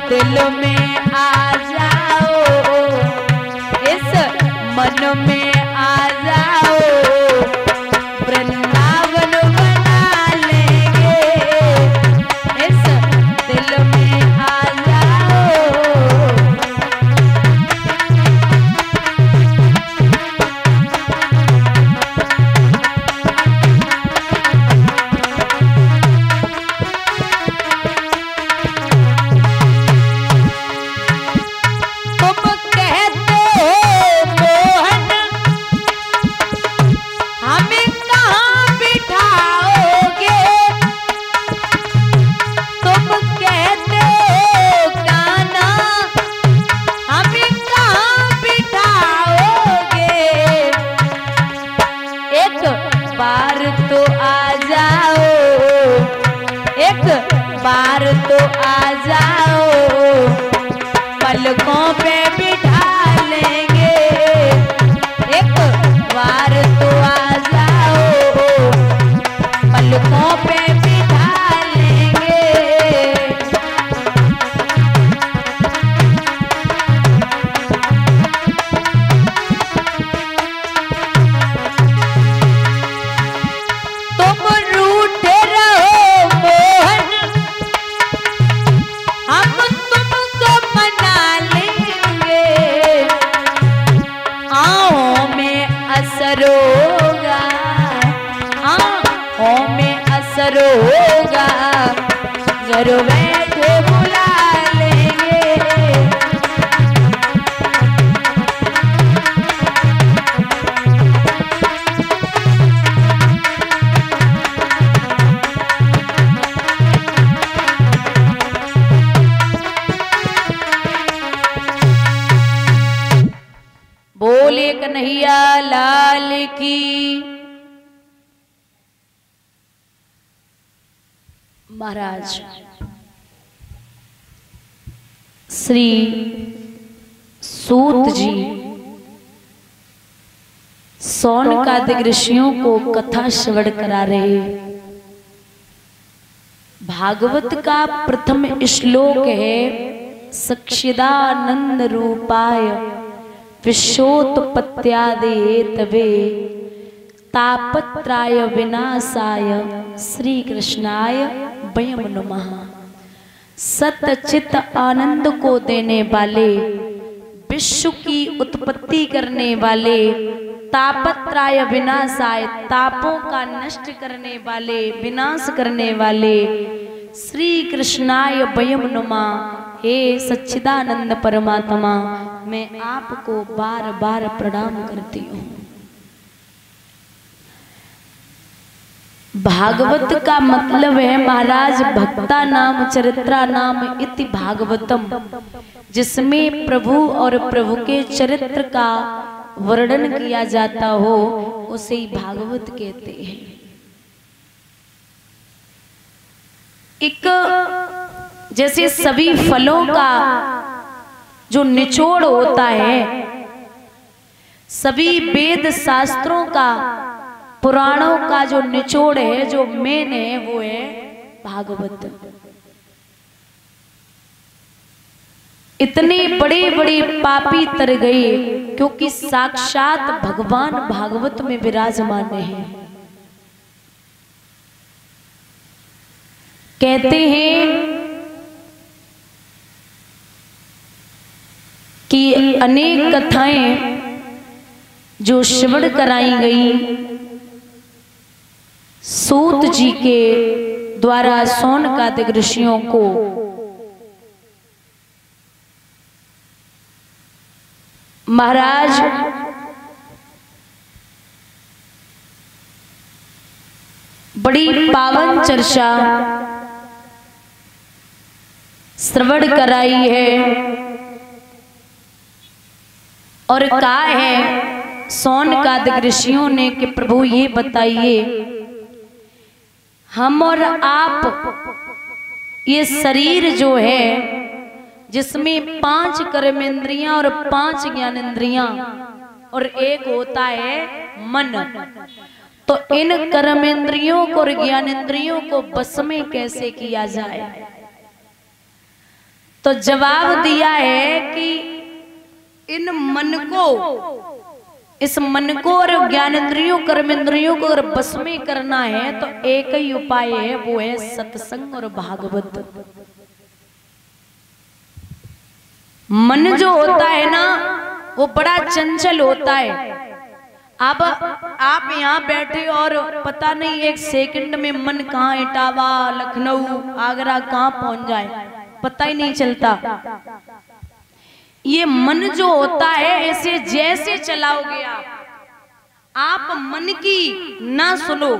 दिल में आ जाओ, इस मन में आ जाओ, वृंदावन बना लेंगे, इस दिल में आ जाओ। बार तो आ जाओ, पलकों पे बिठा लेंगे, एक बार तो आ जाओ, पलकों पे बिठा लेंगे। तुम रूठे रहो मोहन, हम तुमको मना लेंगे, आँखों में असर होगा, आँखों में असर होगा, घर बैठे बुला लेंगे। बोले कन्हैया लाल की। महाराज श्री सूत जी सौनकादिक ऋषियों को कथा श्रवण करा रहे। भागवत का प्रथम श्लोक है, सच्चिदानंद रूपाय विश्वोत्पत्त्यादि हेतवे तापत्राय विनाशाय श्री कृष्णाय वयम् नमः। सतचित आनंद को देने वाले, विश्व की उत्पत्ति करने वाले, तापत्राय विनाशाय तापों का नष्ट करने वाले, विनाश करने वाले श्री कृष्णाय वयम् नमः। हे सच्चिदानंद परमात्मा, मैं आपको बार बार प्रणाम करती हूँ। भागवत का मतलब है महाराज भक्ता नाम चरित्रा नाम इति भागवतम, जिसमें प्रभु और प्रभु के चरित्र का वर्णन किया जाता हो, उसे ही भागवत कहते हैं। एक जैसे सभी फलों का जो निचोड़ होता है, सभी वेद शास्त्रों का, पुराणों का जो निचोड़ है, जो मेन है, वो है भागवत। इतने बड़े बड़े पापी तर गए क्योंकि साक्षात भगवान भागवत में विराजमान है। कहते हैं कि अनेक कथाएं जो श्रवण कराई गई सूत जी के द्वारा सौनकादिक ऋषियों को, महाराज बड़ी पावन चर्चा श्रवण कराई है और कहा है सौनकादिक ऋषियों ने कि प्रभु ये बताइए, हम और आप ये शरीर जो है जिसमें 5 कर्मेंद्रियां और 5 ज्ञानेंद्रियां और एक होता है मन, तो इन कर्मेंद्रियों को और ज्ञानेंद्रियों को बस में कैसे किया जाए। तो तो जवाब दिया है कि इन मन को, इस मन को और ज्ञानेंद्रियों कर्मेंद्रियों को अगर बस में करना है तो एक ही उपाय है, वो है सत्संग और भागवत। मन जो होता है ना वो बड़ा चंचल होता है। अब आप यहाँ बैठे और पता नहीं एक सेकंड में मन कहाँ इटावा, लखनऊ, आगरा कहाँ पहुंच जाए, पता ही नहीं चलता। ये मन जो होता है ऐसे जैसे चलाओगे आप मन की ना सुनो,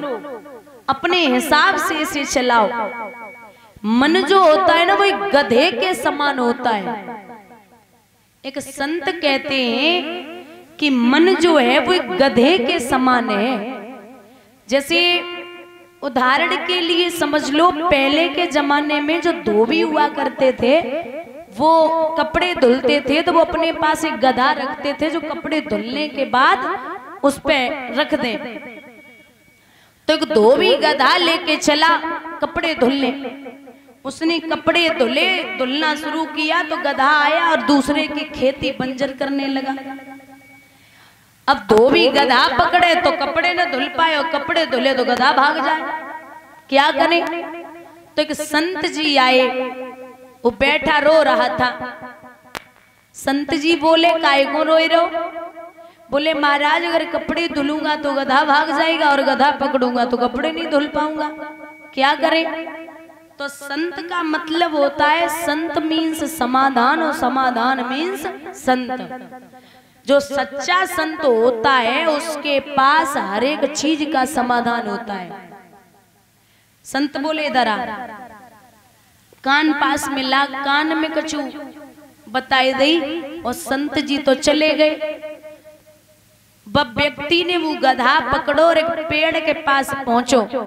अपने हिसाब से इसे चलाओ। मन जो होता है ना वो एक गधे के समान होता है। एक संत कहते हैं कि मन जो है वो एक गधे के समान है। जैसे उदाहरण के लिए समझ लो, पहले के जमाने में जो धोबी हुआ करते थे वो कपड़े धुलते थे तो वो अपने पास एक गधा रखते थे जो कपड़े धुलने के बाद उस पे रख दें। तो एक धोबी गधा लेके चला कपड़े धुलने, उसने कपड़े धुलना शुरू किया तो गधा आया और दूसरे की खेती बंजर करने लगा। अब धोबी गधा पकड़े तो कपड़े न धुल पाए और कपड़े धुले तो गधा भाग जाए, क्या करें। तो एक संत जी आए, वो बैठा रो रहा था। संत जी बोले काहे को रोए रहो? बोले महाराज अगर कपड़े धुलूंगा तो गधा भाग जाएगा और गधा पकड़ूंगा तो कपड़े नहीं धुल पाऊंगा, क्या करें। तो संत का मतलब होता है, संत मीन्स समाधान और समाधान मीन्स संत। जो सच्चा संत होता है उसके पास हर एक चीज का समाधान होता है। संत बोले इधर आ, कान पास में ला, कान में कछु बताई दई, और संत जी तो चले गए। वह व्यक्ति ने वो गधा पकड़ो और एक पेड़ के पास पहुंचो।